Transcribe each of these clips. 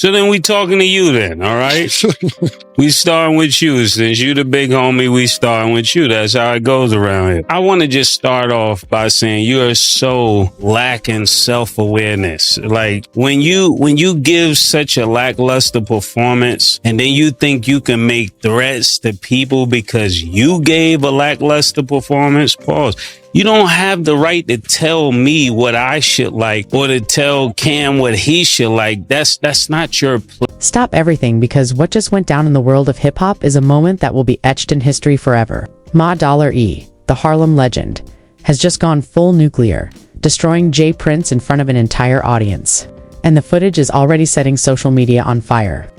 So then we talking to you then, all right? We starting with you. Since you the big homie, we starting with you. That's how it goes around here. I want to just start off by saying you are so lacking self-awareness. Like when you give such a lackluster performance and then you think you can make threats to people because you gave a lackluster performance, pause. You don't have the right to tell me what I should like or to tell Cam what he should like. That's not your place. Stop everything, because what just went down in the world of hip-hop is a moment that will be etched in history forever. Ma Dollar E, the Harlem legend, has just gone full nuclear, destroying Jay Prince in front of an entire audience. And the footage is already setting social media on fire.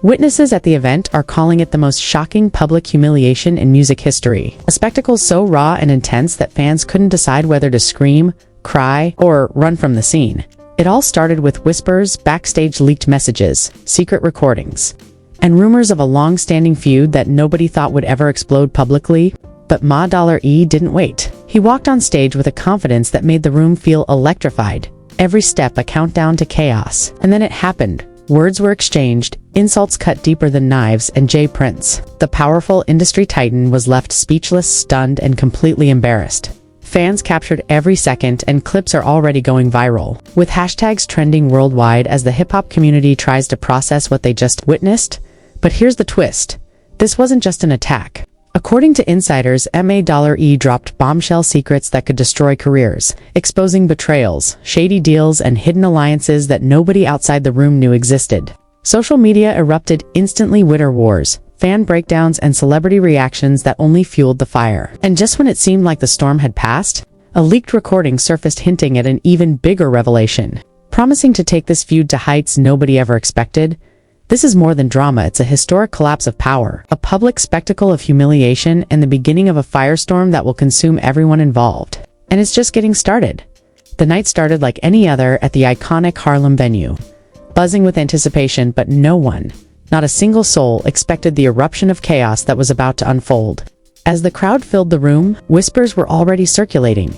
Witnesses at the event are calling it the most shocking public humiliation in music history. A spectacle so raw and intense that fans couldn't decide whether to scream, cry, or run from the scene. It all started with whispers, backstage leaked messages, secret recordings, and rumors of a long-standing feud that nobody thought would ever explode publicly. But Ma Dollar E didn't wait. He walked on stage with a confidence that made the room feel electrified. Every step a countdown to chaos. And then it happened. Words were exchanged, insults cut deeper than knives, and Jay Prince, the powerful industry titan, was left speechless, stunned, and completely embarrassed. Fans captured every second, and clips are already going viral, with hashtags trending worldwide as the hip-hop community tries to process what they just witnessed. But here's the twist. This wasn't just an attack. According to insiders, Ma Dollar E dropped bombshell secrets that could destroy careers, exposing betrayals, shady deals, and hidden alliances that nobody outside the room knew existed. Social media erupted instantly, Twitter wars, fan breakdowns, and celebrity reactions that only fueled the fire. And just when it seemed like the storm had passed, a leaked recording surfaced hinting at an even bigger revelation, promising to take this feud to heights nobody ever expected. This is more than drama, it's a historic collapse of power, a public spectacle of humiliation, and the beginning of a firestorm that will consume everyone involved. And it's just getting started. The night started like any other at the iconic Harlem venue, buzzing with anticipation, but no one, not a single soul, expected the eruption of chaos that was about to unfold. As the crowd filled the room, whispers were already circulating.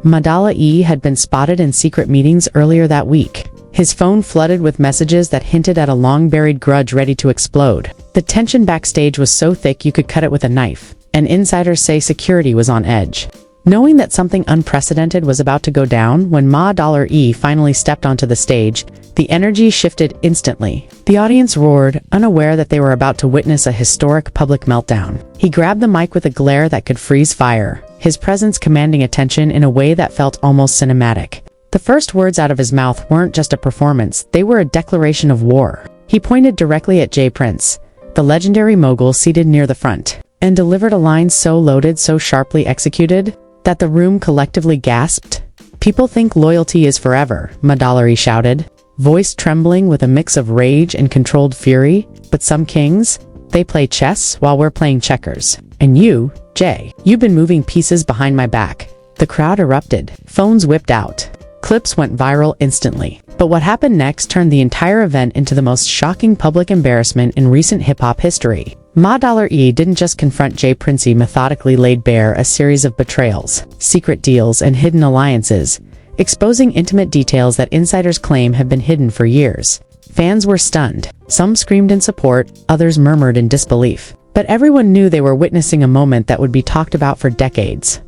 Ma Dollar E had been spotted in secret meetings earlier that week. His phone flooded with messages that hinted at a long-buried grudge ready to explode. The tension backstage was so thick you could cut it with a knife, and insiders say security was on edge. Knowing that something unprecedented was about to go down, when Ma Dollar E finally stepped onto the stage, the energy shifted instantly. The audience roared, unaware that they were about to witness a historic public meltdown. He grabbed the mic with a glare that could freeze fire, his presence commanding attention in a way that felt almost cinematic. The first words out of his mouth weren't just a performance, they were a declaration of war. He pointed directly at Jay Prince, the legendary mogul seated near the front, and delivered a line so loaded, so sharply executed, that the room collectively gasped. "People think loyalty is forever," Ma Dollar E shouted, voice trembling with a mix of rage and controlled fury. "But some kings, they play chess while we're playing checkers. And you, Jay, you've been moving pieces behind my back." The crowd erupted. Phones whipped out. Clips went viral instantly. But what happened next turned the entire event into the most shocking public embarrassment in recent hip-hop history. Ma Dollar E didn't just confront Jay Prince, he methodically laid bare a series of betrayals, secret deals, and hidden alliances, exposing intimate details that insiders claim have been hidden for years. Fans were stunned. Some screamed in support, others murmured in disbelief. But everyone knew they were witnessing a moment that would be talked about for decades.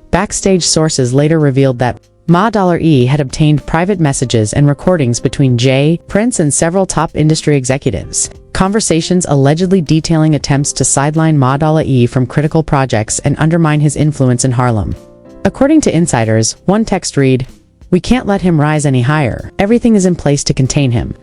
Backstage sources later revealed that Ma Dollar E had obtained private messages and recordings between Jay, Prince, and several top industry executives. Conversations allegedly detailing attempts to sideline Ma Dollar E from critical projects and undermine his influence in Harlem. According to insiders, one text read, "We can't let him rise any higher. Everything is in place to contain him."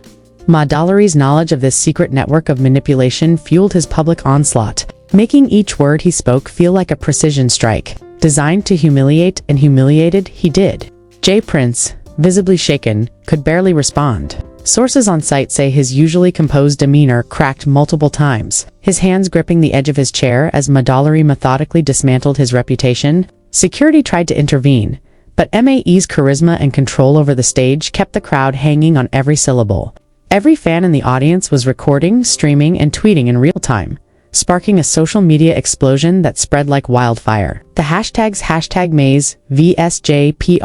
Ma Dollar E's knowledge of this secret network of manipulation fueled his public onslaught, making each word he spoke feel like a precision strike, designed to humiliate, and humiliated he did. Jay Prince, visibly shaken, could barely respond. Sources on site say his usually composed demeanor cracked multiple times, his hands gripping the edge of his chair as Ma Dollar E methodically dismantled his reputation. Security tried to intervene, but MAE's charisma and control over the stage kept the crowd hanging on every syllable. Every fan in the audience was recording, streaming, and tweeting in real time, sparking a social media explosion that spread like wildfire. The hashtags #Maze, VSJPRINCE,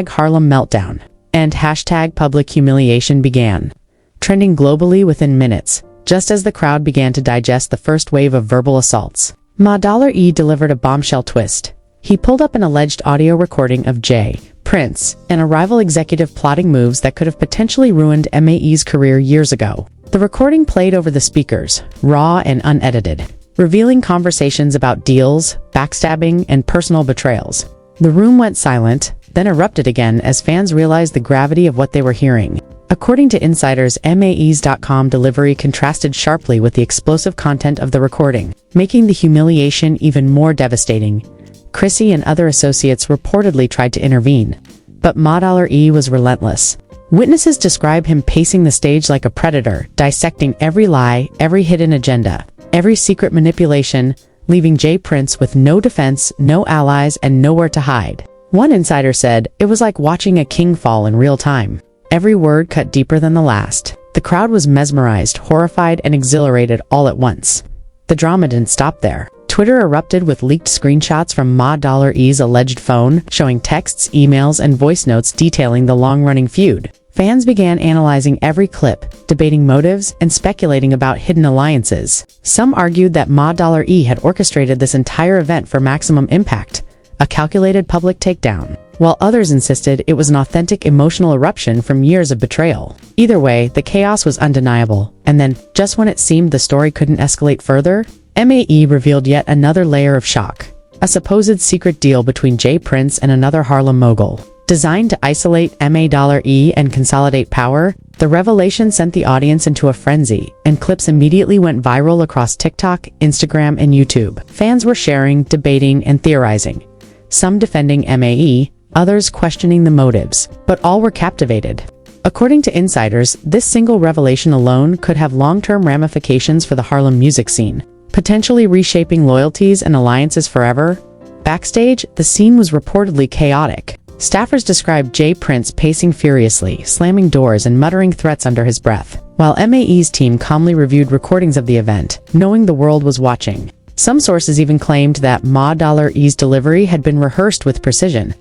#Harlem Meltdown, and hashtag public humiliation began, trending globally within minutes, just as the crowd began to digest the first wave of verbal assaults. Ma$E delivered a bombshell twist. He pulled up an alleged audio recording of Jay, Prince, and a rival executive plotting moves that could have potentially ruined MAE's career years ago. The recording played over the speakers, raw and unedited, revealing conversations about deals, backstabbing, and personal betrayals. The room went silent, then erupted again as fans realized the gravity of what they were hearing. According to insiders, MAEs.com delivery contrasted sharply with the explosive content of the recording, making the humiliation even more devastating. Chrissy and other associates reportedly tried to intervene, but Ma$E was relentless. Witnesses describe him pacing the stage like a predator, dissecting every lie, every hidden agenda, every secret manipulation, leaving Jay Prince with no defense, no allies, and nowhere to hide. One insider said, "It was like watching a king fall in real time. Every word cut deeper than the last." The crowd was mesmerized, horrified, and exhilarated all at once. The drama didn't stop there. Twitter erupted with leaked screenshots from Ma$E's alleged phone, showing texts, emails, and voice notes detailing the long-running feud. Fans began analyzing every clip, debating motives, and speculating about hidden alliances. Some argued that Ma$E had orchestrated this entire event for maximum impact, a calculated public takedown, while others insisted it was an authentic emotional eruption from years of betrayal. Either way, the chaos was undeniable, and then, just when it seemed the story couldn't escalate further, MAE revealed yet another layer of shock. A supposed secret deal between Jay Prince and another Harlem mogul. Designed to isolate Ma$E and consolidate power, the revelation sent the audience into a frenzy, and clips immediately went viral across TikTok, Instagram, and YouTube. Fans were sharing, debating, and theorizing. Some defending MAE, others questioning the motives, but all were captivated. According to insiders, this single revelation alone could have long-term ramifications for the Harlem music scene, potentially reshaping loyalties and alliances forever. Backstage, the scene was reportedly chaotic. Staffers described Jay Prince pacing furiously, slamming doors and muttering threats under his breath, while MAE's team calmly reviewed recordings of the event, knowing the world was watching. Some sources even claimed that Ma$E's delivery had been rehearsed with precision,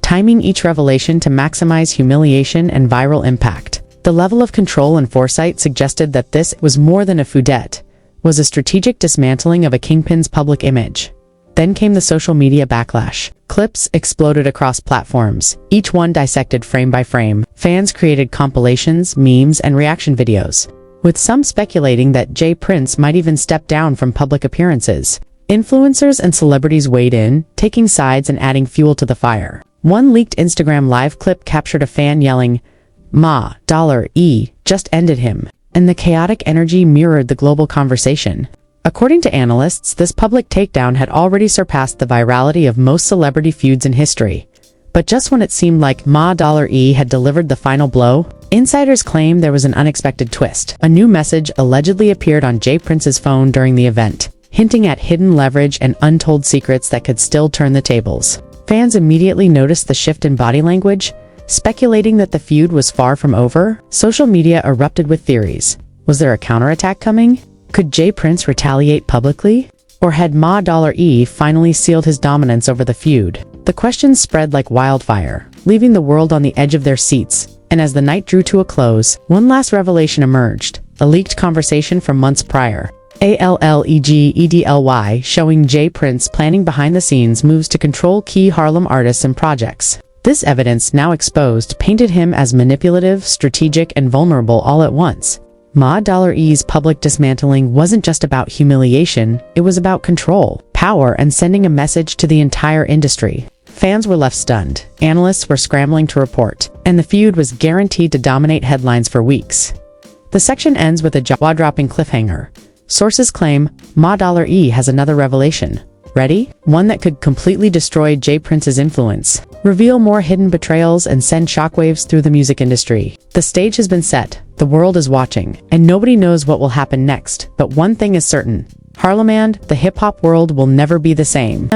timing each revelation to maximize humiliation and viral impact. The level of control and foresight suggested that this was more than a feudette, was a strategic dismantling of a kingpin's public image. Then came the social media backlash. Clips exploded across platforms, each one dissected frame by frame. Fans created compilations, memes, and reaction videos, with some speculating that Jay Prince might even step down from public appearances. Influencers and celebrities weighed in, taking sides and adding fuel to the fire. One leaked Instagram live clip captured a fan yelling, "Ma$E just ended him," and the chaotic energy mirrored the global conversation. According to analysts, this public takedown had already surpassed the virality of most celebrity feuds in history. But just when it seemed like Ma$E had delivered the final blow, insiders claim there was an unexpected twist. A new message allegedly appeared on Jay Prince's phone during the event, hinting at hidden leverage and untold secrets that could still turn the tables. Fans immediately noticed the shift in body language, speculating that the feud was far from over. Social media erupted with theories. Was there a counterattack coming? Could Jay Prince retaliate publicly? Or had Ma$E finally sealed his dominance over the feud? The questions spread like wildfire, leaving the world on the edge of their seats. And as the night drew to a close, one last revelation emerged, a leaked conversation from months prior. ALLEGEDLY showing Jay Prince planning behind-the-scenes moves to control key Harlem artists and projects. This evidence, now exposed, painted him as manipulative, strategic, and vulnerable all at once. Ma$E's public dismantling wasn't just about humiliation, it was about control, power, and sending a message to the entire industry. Fans were left stunned, analysts were scrambling to report, and the feud was guaranteed to dominate headlines for weeks. The section ends with a jaw-dropping cliffhanger. Sources claim Ma$E has another revelation. Ready? One that could completely destroy Jay Prince's influence, reveal more hidden betrayals, and send shockwaves through the music industry. The stage has been set, the world is watching, and nobody knows what will happen next. But one thing is certain. Harlem and the hip-hop world will never be the same.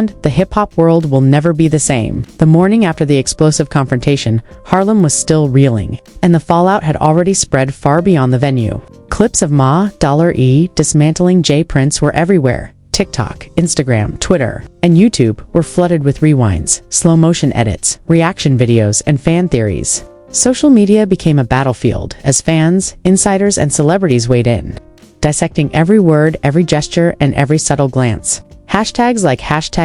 The morning after the explosive confrontation, Harlem was still reeling, and the fallout had already spread far beyond the venue. Clips of Ma$E dismantling Jay Prince were everywhere. TikTok, Instagram, Twitter, and YouTube were flooded with rewinds, slow-motion edits, reaction videos, and fan theories. Social media became a battlefield as fans, insiders, and celebrities weighed in, dissecting every word, every gesture, and every subtle glance. Hashtags like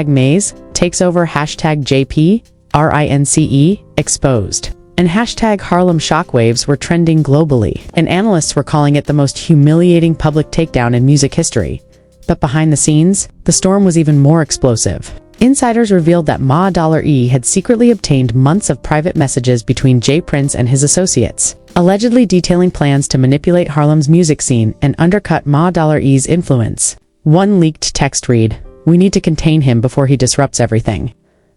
#Maze takes over, #JP, RINCE, exposed, and #Harlem shockwaves were trending globally, and analysts were calling it the most humiliating public takedown in music history. But behind the scenes, the storm was even more explosive. Insiders revealed that Ma$E had secretly obtained months of private messages between J. Prince and his associates, allegedly detailing plans to manipulate Harlem's music scene and undercut Ma$E's influence. One leaked text read, "We need to contain him before he disrupts everything."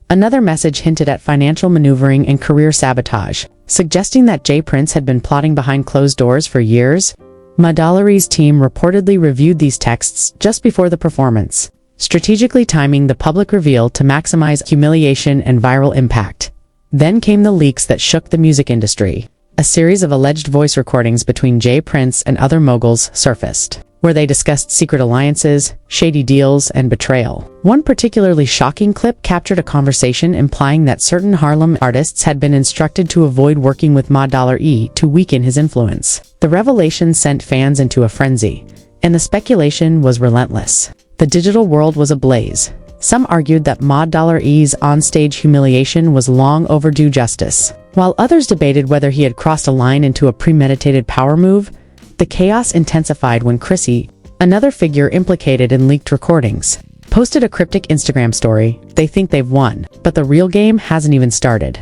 Another message hinted at financial maneuvering and career sabotage, suggesting that J. Prince had been plotting behind closed doors for years. Ma$E's team reportedly reviewed these texts just before the performance, strategically timing the public reveal to maximize humiliation and viral impact. Then came the leaks that shook the music industry. A series of alleged voice recordings between J. Prince and other moguls surfaced, where they discussed secret alliances, shady deals, and betrayal. One particularly shocking clip captured a conversation implying that certain Harlem artists had been instructed to avoid working with Ma$E to weaken his influence. The revelation sent fans into a frenzy, and the speculation was relentless. The digital world was ablaze. Some argued that Ma$E's onstage humiliation was long overdue justice, while others debated whether he had crossed a line into a premeditated power move. The chaos intensified when Chrissy, another figure implicated in leaked recordings, posted a cryptic Instagram story. They think they've won, but the real game hasn't even started.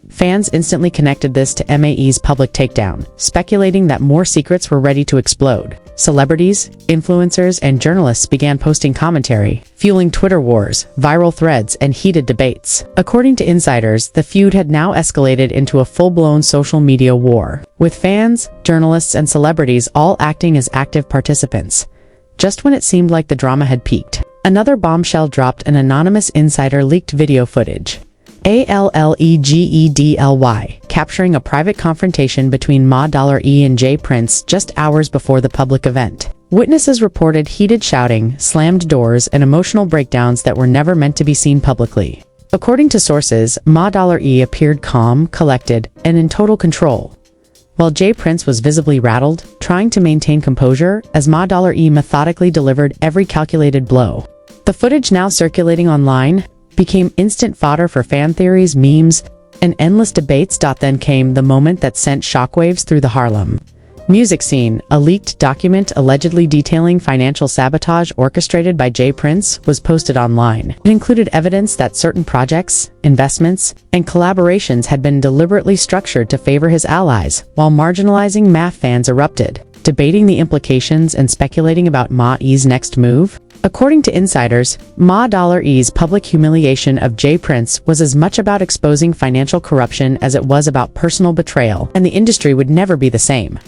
Fans instantly connected this to MAE's public takedown, speculating that more secrets were ready to explode. Celebrities, influencers, and journalists began posting commentary, fueling Twitter wars, viral threads, and heated debates. According to insiders, the feud had now escalated into a full-blown social media war, with fans, journalists, and celebrities all acting as active participants. Just when it seemed like the drama had peaked, another bombshell dropped. An anonymous insider leaked video footage, ALLEGEDLY, capturing a private confrontation between Ma$E and J. Prince just hours before the public event. Witnesses reported heated shouting, slammed doors, and emotional breakdowns that were never meant to be seen publicly. According to sources, Ma$E appeared calm, collected, and in total control, while J. Prince was visibly rattled, trying to maintain composure as Ma$E methodically delivered every calculated blow. The footage, now circulating online, became instant fodder for fan theories, memes, and endless debates. Then came the moment that sent shockwaves through the Harlem music scene. A leaked document allegedly detailing financial sabotage orchestrated by J. Prince was posted online. It included evidence that certain projects, investments, and collaborations had been deliberately structured to favor his allies, while marginalizing MAF fans erupted, debating the implications and speculating about Ma$E's next move. According to insiders, Ma$E's public humiliation of J. Prince was as much about exposing financial corruption as it was about personal betrayal, and the industry would never be the same.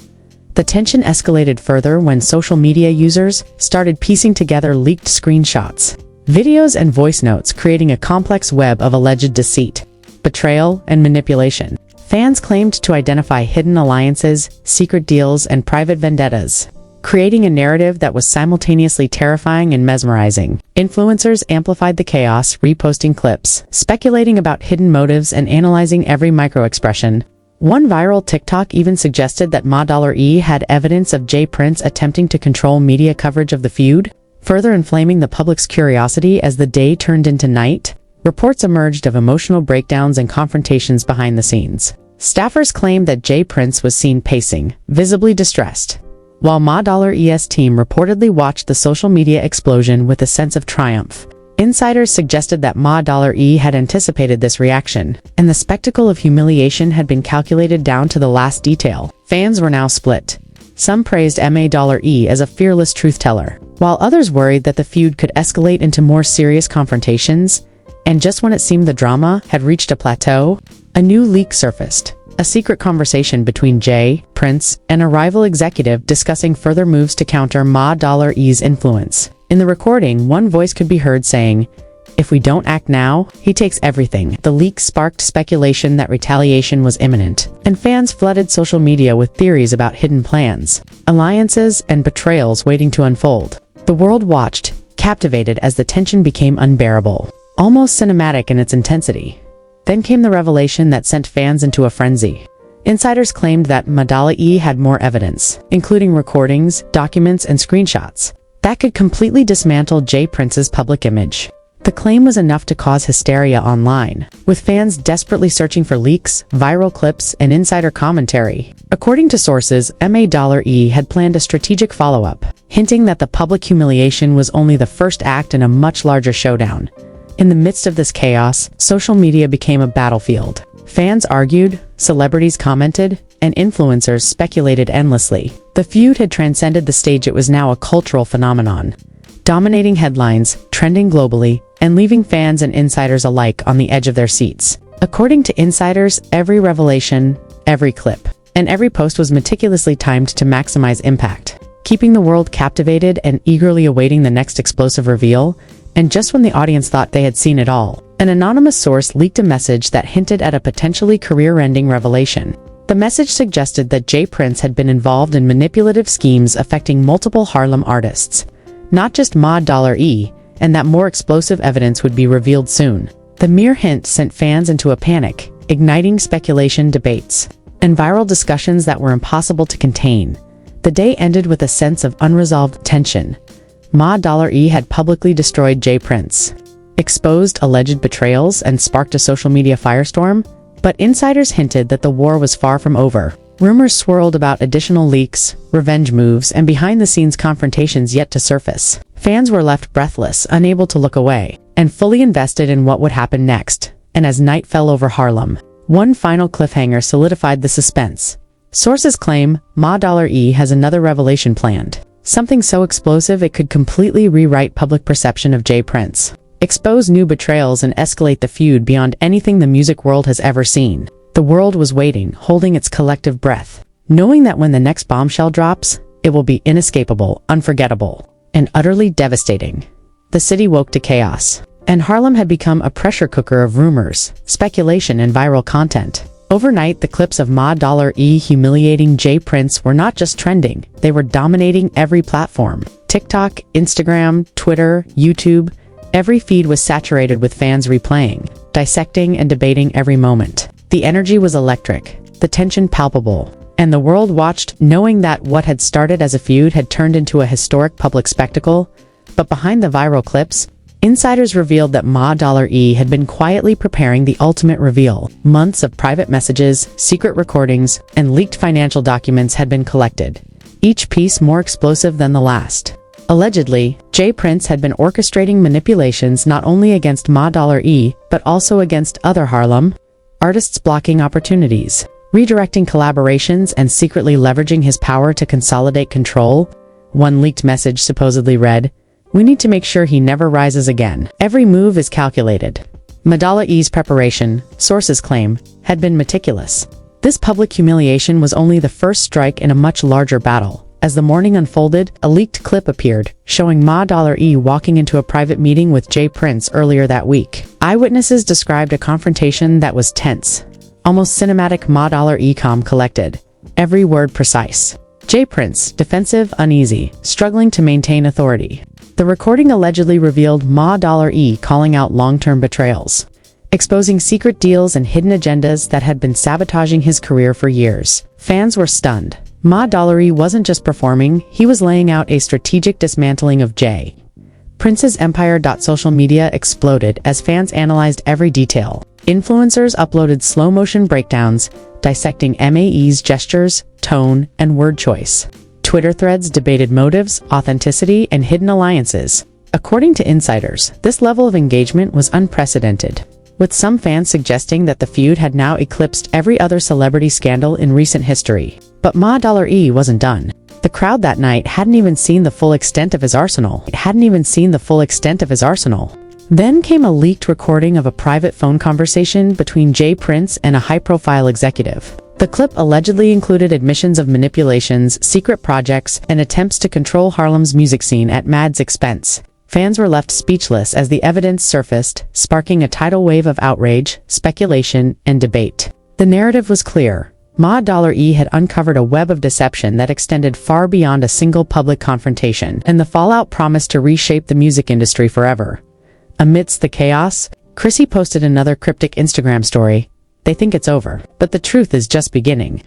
The tension escalated further when social media users started piecing together leaked screenshots, videos, and voice notes, creating a complex web of alleged deceit, betrayal, and manipulation. Fans claimed to identify hidden alliances, secret deals, and private vendettas, creating a narrative that was simultaneously terrifying and mesmerizing. Influencers amplified the chaos, reposting clips, speculating about hidden motives, and analyzing every microexpression. One viral TikTok even suggested that Ma$E had evidence of J. Prince attempting to control media coverage of the feud, further inflaming the public's curiosity as the day turned into night. Reports emerged of emotional breakdowns and confrontations behind the scenes. Staffers claimed that J. Prince was seen pacing, visibly distressed, while Ma$E's team reportedly watched the social media explosion with a sense of triumph. Insiders suggested that Ma$E had anticipated this reaction, and the spectacle of humiliation had been calculated down to the last detail. Fans were now split. Some praised Ma$E as a fearless truth-teller, while others worried that the feud could escalate into more serious confrontations. And just when it seemed the drama had reached a plateau, a new leak surfaced. A secret conversation between J. Prince and a rival executive discussing further moves to counter Ma$E's influence. In the recording, one voice could be heard saying, "If we don't act now, he takes everything." The leak sparked speculation that retaliation was imminent, and fans flooded social media with theories about hidden plans, alliances, and betrayals waiting to unfold. The world watched, captivated as the tension became unbearable, almost cinematic in its intensity. Then came the revelation that sent fans into a frenzy. Insiders claimed that Madala E had more evidence, including recordings, documents, and screenshots, that could completely dismantle Jay Prince's public image. The claim was enough to cause hysteria online, with fans desperately searching for leaks, viral clips, and insider commentary. According to sources, MA$E had planned a strategic follow-up, hinting that the public humiliation was only the first act in a much larger showdown. In the midst of this chaos, social media became a battlefield. Fans argued, celebrities commented, and influencers speculated endlessly. The feud had transcended the stage. It was now a cultural phenomenon, dominating headlines, trending globally, and leaving fans and insiders alike on the edge of their seats. According to insiders, every revelation, every clip, and every post was meticulously timed to maximize impact, keeping the world captivated and eagerly awaiting the next explosive reveal. And just when the audience thought they had seen it all, an anonymous source leaked a message that hinted at a potentially career-ending revelation. The message suggested that Jay Prince had been involved in manipulative schemes affecting multiple Harlem artists, not just Ma$E, and that more explosive evidence would be revealed soon. The mere hint sent fans into a panic, igniting speculation, debates, and viral discussions that were impossible to contain. The day ended with a sense of unresolved tension. Ma$E had publicly destroyed Jay Prince, exposed alleged betrayals, and sparked a social media firestorm, but insiders hinted that the war was far from over. Rumors swirled about additional leaks, revenge moves, and behind-the-scenes confrontations yet to surface. Fans were left breathless, unable to look away, and fully invested in what would happen next. And as night fell over Harlem, one final cliffhanger solidified the suspense. Sources claim Ma$E has another revelation planned, something so explosive it could completely rewrite public perception of Jay Prince, expose new betrayals, and escalate the feud beyond anything the music world has ever seen. The world was waiting, holding its collective breath, knowing that when the next bombshell drops, it will be inescapable, unforgettable, and utterly devastating. The city woke to chaos, and Harlem had become a pressure cooker of rumors, speculation, and viral content. Overnight, the clips of Ma$E humiliating Jay Prince were not just trending, they were dominating every platform. TikTok, Instagram, Twitter, YouTube, every feed was saturated with fans replaying, dissecting, and debating every moment. The energy was electric, the tension palpable, and the world watched, knowing that what had started as a feud had turned into a historic public spectacle. But behind the viral clips, insiders revealed that Ma$E had been quietly preparing the ultimate reveal. Months of private messages, secret recordings, and leaked financial documents had been collected, each piece more explosive than the last. Allegedly, Jay Prince had been orchestrating manipulations not only against Ma$E, but also against other Harlem artists, blocking opportunities, redirecting collaborations, and secretly leveraging his power to consolidate control. One leaked message supposedly read, "We need to make sure he never rises again. Every move is calculated." Ma$E's preparation, sources claim, had been meticulous. This public humiliation was only the first strike in a much larger battle. As the morning unfolded, a leaked clip appeared, showing Ma$E walking into a private meeting with Jay Prince earlier that week. Eyewitnesses described a confrontation that was tense, almost cinematic. Ma$E calm, collected, every word precise. Jay Prince, defensive, uneasy, struggling to maintain authority. The recording allegedly revealed Ma$E calling out long-term betrayals, exposing secret deals and hidden agendas that had been sabotaging his career for years. Fans were stunned. Ma$E wasn't just performing, he was laying out a strategic dismantling of Jay Prince's empire. Social media exploded as fans analyzed every detail. Influencers uploaded slow-motion breakdowns, dissecting MAE's gestures, tone, and word choice. Twitter threads debated motives, authenticity, and hidden alliances. According to insiders, this level of engagement was unprecedented, with some fans suggesting that the feud had now eclipsed every other celebrity scandal in recent history. But Ma$E wasn't done. The crowd that night hadn't even seen the full extent of his arsenal. Then came a leaked recording of a private phone conversation between Jay Prince and a high-profile executive. The clip allegedly included admissions of manipulations, secret projects, and attempts to control Harlem's music scene at Mad's expense. Fans were left speechless as the evidence surfaced, sparking a tidal wave of outrage, speculation, and debate. The narrative was clear. Ma$E had uncovered a web of deception that extended far beyond a single public confrontation, and the fallout promised to reshape the music industry forever. Amidst the chaos, Chrissy posted another cryptic Instagram story, they think it's over. But the truth is just beginning.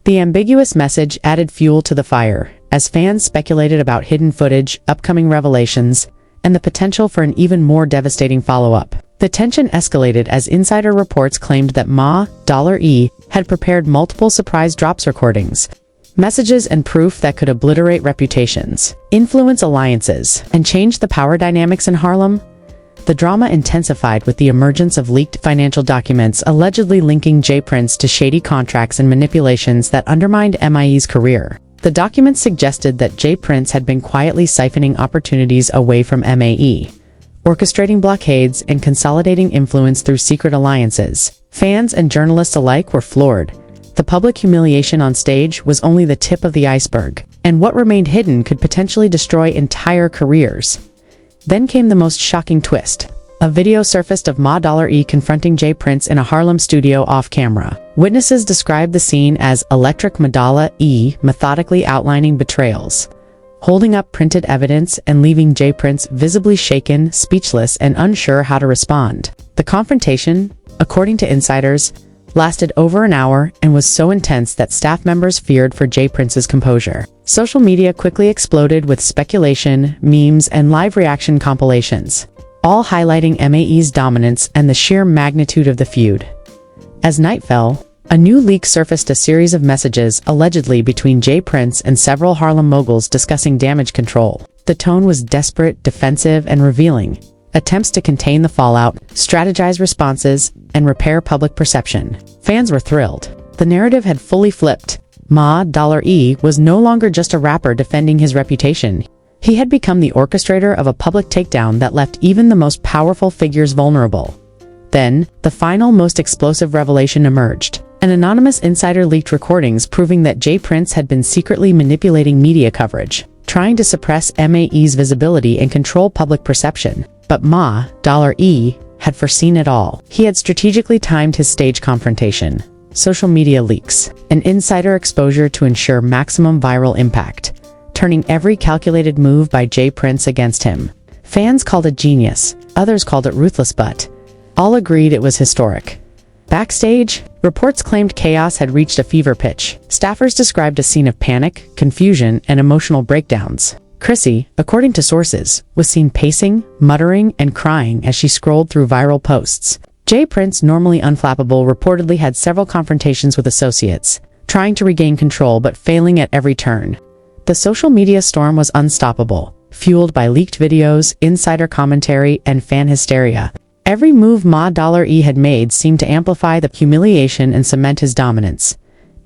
The ambiguous message added fuel to the fire, as fans speculated about hidden footage, upcoming revelations, and the potential for an even more devastating follow-up. The tension escalated as insider reports claimed that Ma.E had prepared multiple surprise drops recordings, messages and proof that could obliterate reputations, influence alliances, and change the power dynamics in Harlem. The drama intensified with the emergence of leaked financial documents allegedly linking J. Prince to shady contracts and manipulations that undermined MIE's career. The documents suggested that J. Prince had been quietly siphoning opportunities away from MAE, orchestrating blockades and consolidating influence through secret alliances. Fans and journalists alike were floored. The public humiliation on stage was only the tip of the iceberg, and what remained hidden could potentially destroy entire careers. Then came the most shocking twist. A video surfaced of Ma.E confronting J. Prince in a Harlem studio off-camera. Witnesses described the scene as Electric Ma.E methodically outlining betrayals, holding up printed evidence and leaving J. Prince visibly shaken, speechless, and unsure how to respond. The confrontation, according to insiders, lasted over an hour and was so intense that staff members feared for J. Prince's composure. Social media quickly exploded with speculation, memes, and live reaction compilations, all highlighting MAE's dominance and the sheer magnitude of the feud. As night fell, a new leak surfaced, a series of messages allegedly between J. Prince and several Harlem moguls discussing damage control. The tone was desperate, defensive, and revealing. Attempts to contain the fallout, strategize responses, and repair public perception. Fans were thrilled. The narrative had fully flipped. Ma.E was no longer just a rapper defending his reputation. He had become the orchestrator of a public takedown that left even the most powerful figures vulnerable. Then, the final, most explosive revelation emerged. An anonymous insider leaked recordings proving that J. Prince had been secretly manipulating media coverage, trying to suppress MAE's visibility and control public perception. But Ma.E had foreseen it all. He had strategically timed his stage confrontation, social media leaks, and insider exposure to ensure maximum viral impact, turning every calculated move by J. Prince against him. Fans called it genius, others called it ruthless, but all agreed it was historic. Backstage, reports claimed chaos had reached a fever pitch. Staffers described a scene of panic, confusion, and emotional breakdowns. Chrissy, according to sources, was seen pacing, muttering, and crying as she scrolled through viral posts. J. Prince, normally unflappable, reportedly had several confrontations with associates, trying to regain control but failing at every turn. The social media storm was unstoppable, fueled by leaked videos, insider commentary, and fan hysteria. Every move Ma.E had made seemed to amplify the humiliation and cement his dominance.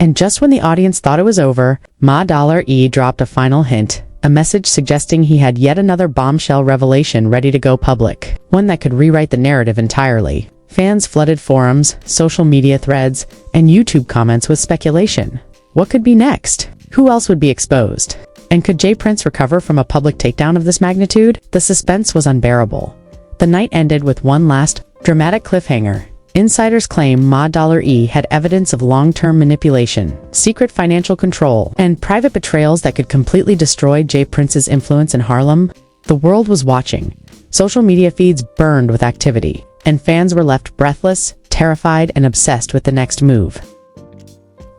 And just when the audience thought it was over, Ma.E dropped a final hint, a message suggesting he had yet another bombshell revelation ready to go public, one that could rewrite the narrative entirely. Fans flooded forums, social media threads, and YouTube comments with speculation. What could be next? Who else would be exposed? And could J. Prince recover from a public takedown of this magnitude? The suspense was unbearable. The night ended with one last, dramatic cliffhanger. Insiders claim Ma.E had evidence of long-term manipulation, secret financial control, and private betrayals that could completely destroy J. Prince's influence in Harlem. The world was watching. Social media feeds burned with activity, and fans were left breathless, terrified, and obsessed with the next move.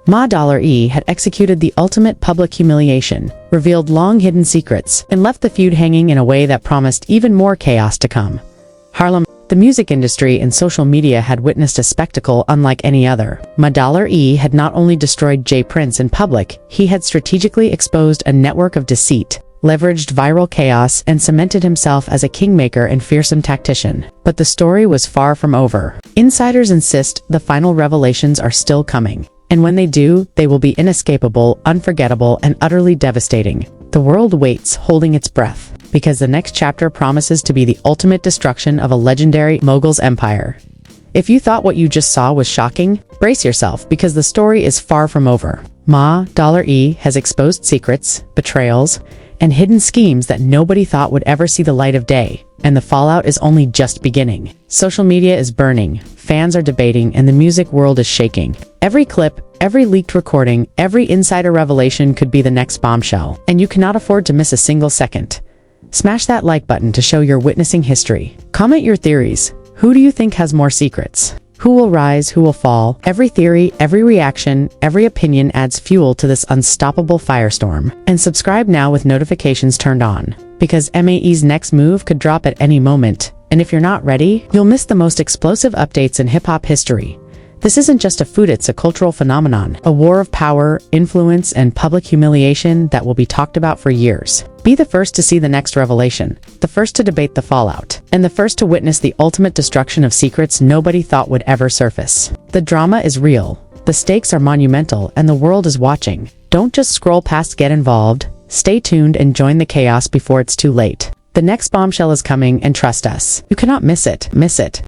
Ma.E had executed the ultimate public humiliation, revealed long-hidden secrets, and left the feud hanging in a way that promised even more chaos to come. Harlem, the music industry and social media had witnessed a spectacle unlike any other. Ma.E had not only destroyed J. Prince in public, he had strategically exposed a network of deceit, leveraged viral chaos, and cemented himself as a kingmaker and fearsome tactician. But the story was far from over. Insiders insist the final revelations are still coming. And when they do, they will be inescapable, unforgettable, and utterly devastating. The world waits, holding its breath, because the next chapter promises to be the ultimate destruction of a legendary mogul's empire. If you thought what you just saw was shocking, brace yourself, because the story is far from over. Ma.E has exposed secrets, betrayals, and hidden schemes that nobody thought would ever see the light of day, and the fallout is only just beginning. Social media is burning, fans are debating, and the music world is shaking. Every clip, every leaked recording, every insider revelation could be the next bombshell, and you cannot afford to miss a single second. Smash that like button to show you're witnessing history. Comment your theories. Who do you think has more secrets? Who will rise, who will fall? Every theory, every reaction, every opinion adds fuel to this unstoppable firestorm. And subscribe now with notifications turned on, because MAE's next move could drop at any moment. And if you're not ready, you'll miss the most explosive updates in hip-hop history. This isn't just a food, it's a cultural phenomenon, a war of power, influence, and public humiliation that will be talked about for years. Be the first to see the next revelation, the first to debate the fallout, and the first to witness the ultimate destruction of secrets nobody thought would ever surface. The drama is real, the stakes are monumental, and the world is watching. Don't just scroll past, get involved. Stay tuned and join the chaos before it's too late. The next bombshell is coming, and trust us, you cannot miss it.